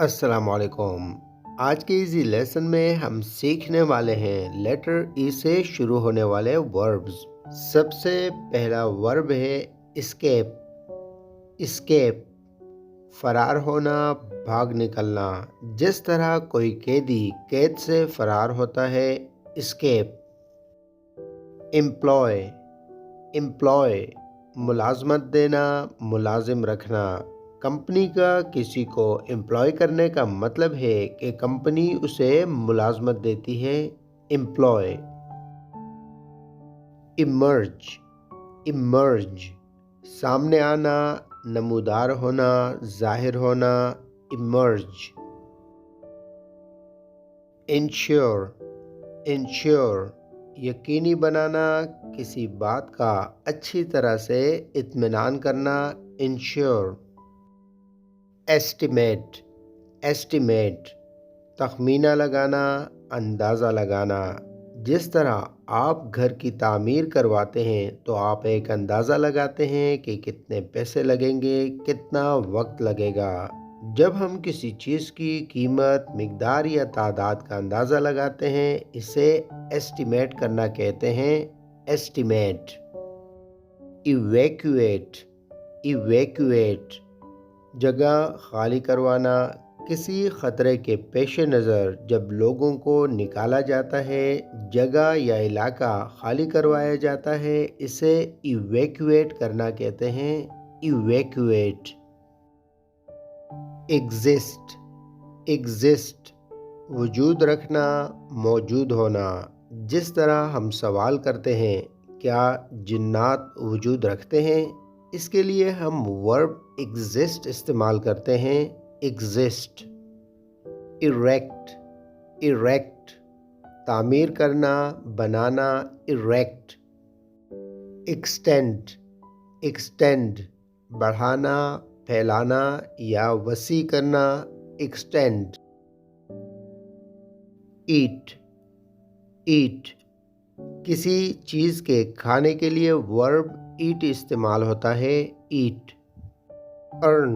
अस्सलाम वालेकुम। आज के इसी लेसन में हम सीखने वाले हैं लेटर ई से शुरू होने वाले वर्ब्स। सबसे पहला वर्ब है escape। escape फरार होना, भाग निकलना। जिस तरह कोई कैदी कैद से फरार होता है, escape। एम्प्लॉय। एम्प्लॉय मुलाजमत देना, मुलाजिम रखना। कंपनी का किसी को एम्प्लॉय करने का मतलब है कि कंपनी उसे मुलाजमत देती है। एम्प्लॉय। इमर्ज। इमर्ज सामने आना, नमूदार होना, जाहिर होना। इमर्ज। इंश्योर। इंश्योर यकीनी बनाना, किसी बात का अच्छी तरह से इत्मीनान करना। इंश्योर। एस्टिमेट। एस्टिमेट तखमीना लगाना, अंदाज़ा लगाना। जिस तरह आप घर की तामीर करवाते हैं तो आप एक अंदाज़ा लगाते हैं कि कितने पैसे लगेंगे, कितना वक्त लगेगा। जब हम किसी चीज़ की कीमत, मिकदार या तादाद का अंदाज़ा लगाते हैं, इसे एस्टिमेट करना कहते हैं। एस्टिमेट। इवैक्यूएट। इवैक्यूएट जगह खाली करवाना, किसी ख़तरे के पेश नज़र जब लोगों को निकाला जाता है, जगह या इलाका खाली करवाया जाता है, इसे इवैक्यूएट करना कहते हैं। इवैक्यूएट। एग्जिस्ट। एग्जिस्ट वजूद रखना, मौजूद होना। जिस तरह हम सवाल करते हैं, क्या जिन्नात वजूद रखते हैं, इसके लिए हम वर्ब एग्जिस्ट इस्तेमाल करते हैं। एग्जिस्ट। इरेक्ट। इरेक्ट तामीर करना, बनाना। इरेक्ट। एक्सटेंड। एक्सटेंड बढ़ाना, फैलाना या वसी करना। एक्सटेंड। ईट। ईट किसी चीज़ के खाने के लिए वर्ब ईट इस्तेमाल होता है। ईट। अर्न।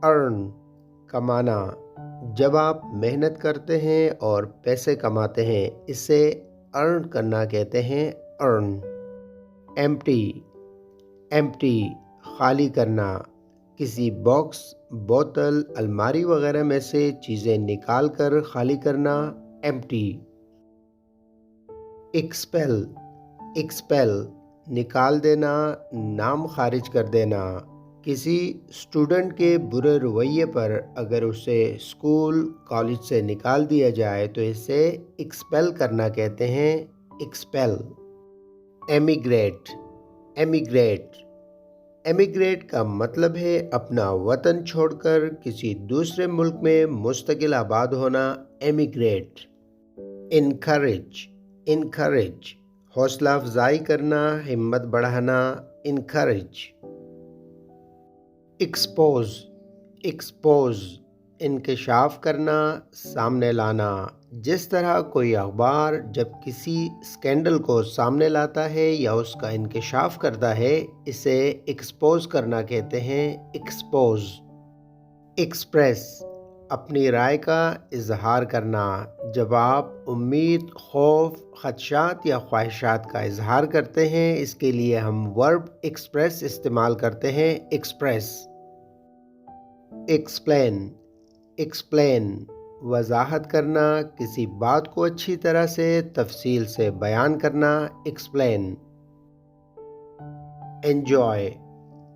अर्न कमाना। जब आप मेहनत करते हैं और पैसे कमाते हैं, इसे अर्न करना कहते हैं। अर्न। एम्प्टी। एम्प्टी खाली करना, किसी बॉक्स, बोतल, अलमारी वगैरह में से चीज़ें निकाल कर खाली करना। एम्प्टी। एक्सपेल। एक्सपेल निकाल देना, नाम खारिज कर देना। किसी स्टूडेंट के बुरे रवैये पर अगर उसे स्कूल, कॉलेज से निकाल दिया जाए तो इसे एक्सपेल करना कहते हैं। एक्सपेल। एमिग्रेट। एमिग्रेट एमिग्रेट का मतलब है अपना वतन छोड़कर किसी दूसरे मुल्क में मुस्तकिल आबाद होना। एमिग्रेट। इनकरेज। इनकरेज हौसला अफजाई करना, हिम्मत बढ़ाना। इनकरेज। एक्सपोज। एक्सपोज इंकशाफ करना, सामने लाना। जिस तरह कोई अखबार जब किसी स्कैंडल को सामने लाता है या उसका इंकशाफ करता है, इसे एक्सपोज करना कहते हैं। एक्सपोज। एक्सप्रेस अपनी राय का इजहार करना। जब आप उम्मीद, खौफ, खदशात या ख्वाहिशात का इजहार करते हैं, इसके लिए हम वर्ब एक्सप्रेस इस्तेमाल करते हैं। एक्सप्रेस। एक्सप्लेन। एक्सप्लेन वजाहत करना, किसी बात को अच्छी तरह से तफसील से बयान करना। एक्सप्लेन। एन्जॉय।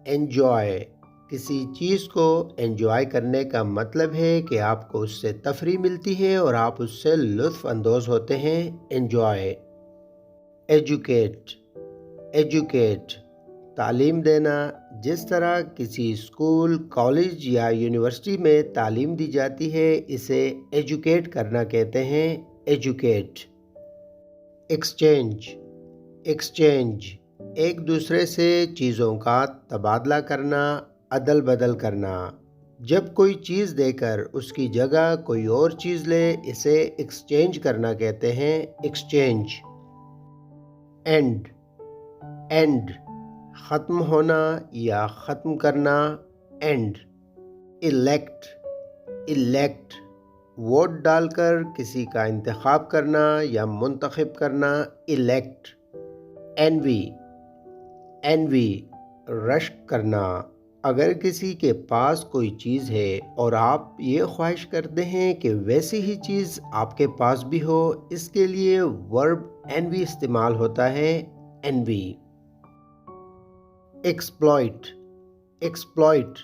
एन्जॉय किसी चीज़ को एन्जॉय करने का मतलब है कि आपको उससे तफरीह मिलती है और आप उससे लुत्फ़ अंदोज़ होते हैं। एन्जॉय। एजुकेट। एजुकेट तालीम देना। जिस तरह किसी स्कूल, कॉलेज या यूनिवर्सिटी में तालीम दी जाती है, इसे एजुकेट करना कहते हैं। एजुकेट। एक्सचेंज। एक्सचेंज एक दूसरे से चीज़ों का तबादला करना, अदल बदल करना। जब कोई चीज़ देकर उसकी जगह कोई और चीज़ ले, इसे एक्सचेंज करना कहते हैं। एक्सचेंज। एंड। एंड ख़त्म होना या ख़त्म करना। एंड। इलेक्ट। इलेक्ट, वोट डालकर किसी का इंतखाब करना या मुंतखब करना, इलेक्ट। एनवी, एनवी, रश्क करना। अगर किसी के पास कोई चीज़ है और आप ये ख्वाहिश करते हैं कि वैसी ही चीज़ आपके पास भी हो, इसके लिए वर्ब एनवी इस्तेमाल होता है, एनवी। एक्सप्लॉइट, एक्सप्लॉइट,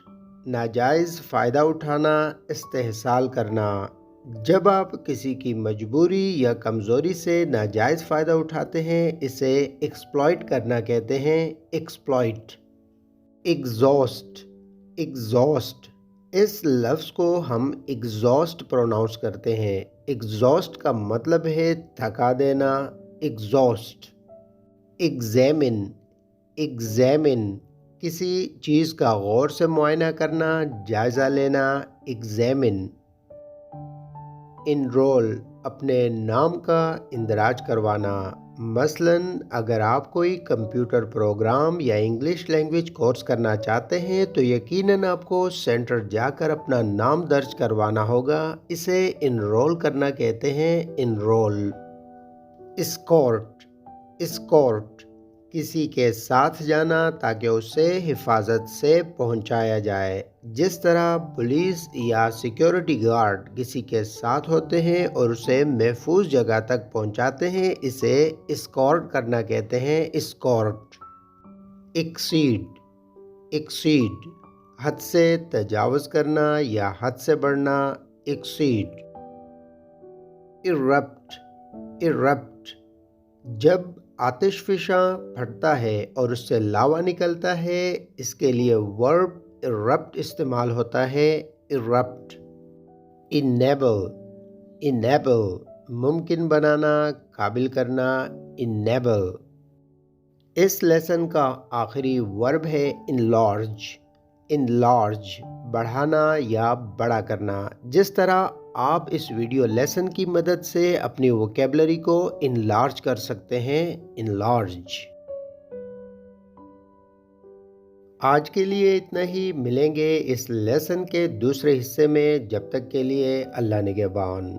नाजायज़ फ़ायदा उठाना, इस्तेहसाल करना। जब आप किसी की मजबूरी या कमज़ोरी से नाजायज़ फ़ायदा उठाते हैं, इसे एक्सप्लॉइट करना कहते हैं, एक्सप्लॉइट। एग्जॉस्ट, एग्जॉस्ट, इस लफ्ज़ को हम एग्जॉस्ट प्रोनाउंस करते हैं। एग्जॉस्ट का मतलब है थका देना, एग्जॉस्ट। एग्ज़ामिन, एग्ज़ामिन, किसी चीज़ का गौर से मुआयना करना, जायज़ा लेना, एग्ज़ामिन। इनरोल, अपने नाम का इंदराज करवाना। मसलन अगर आप कोई कंप्यूटर प्रोग्राम या इंग्लिश लैंग्वेज कोर्स करना चाहते हैं तो यकीनन आपको सेंटर जाकर अपना नाम दर्ज करवाना होगा, इसे इनरोल करना कहते हैं, इनरोल। एस्कॉर्ट, एस्कॉर्ट, किसी के साथ जाना ताकि उसे हिफाजत से पहुंचाया जाए। जिस तरह पुलिस या सिक्योरिटी गार्ड किसी के साथ होते हैं और उसे महफूज जगह तक पहुंचाते हैं, इसे एस्कॉर्ट करना कहते हैं, एस्कॉर्ट। एक्सीड, एक्सीड, हद से तजावुज़ करना या हद से बढ़ना, एक्सीड। इरप्ट, इरप्ट, जब आतिशफिशा फटता है और उससे लावा निकलता है, इसके लिए वर्ब इरप्ट इस्तेमाल होता है, इरप्ट। इनेबल, इनेबल, मुमकिन बनाना, काबिल करना, इनेबल। इस लेसन का आखिरी वर्ब है इनलार्ज, इनलार्ज, बढ़ाना या बड़ा करना। जिस तरह आप इस वीडियो लेसन की मदद से अपनी वोकेबलरी को इनलार्ज कर सकते हैं, इनलार्ज। आज के लिए इतना ही, मिलेंगे इस लेसन के दूसरे हिस्से में। जब तक के लिए अल्लाह निगहबान।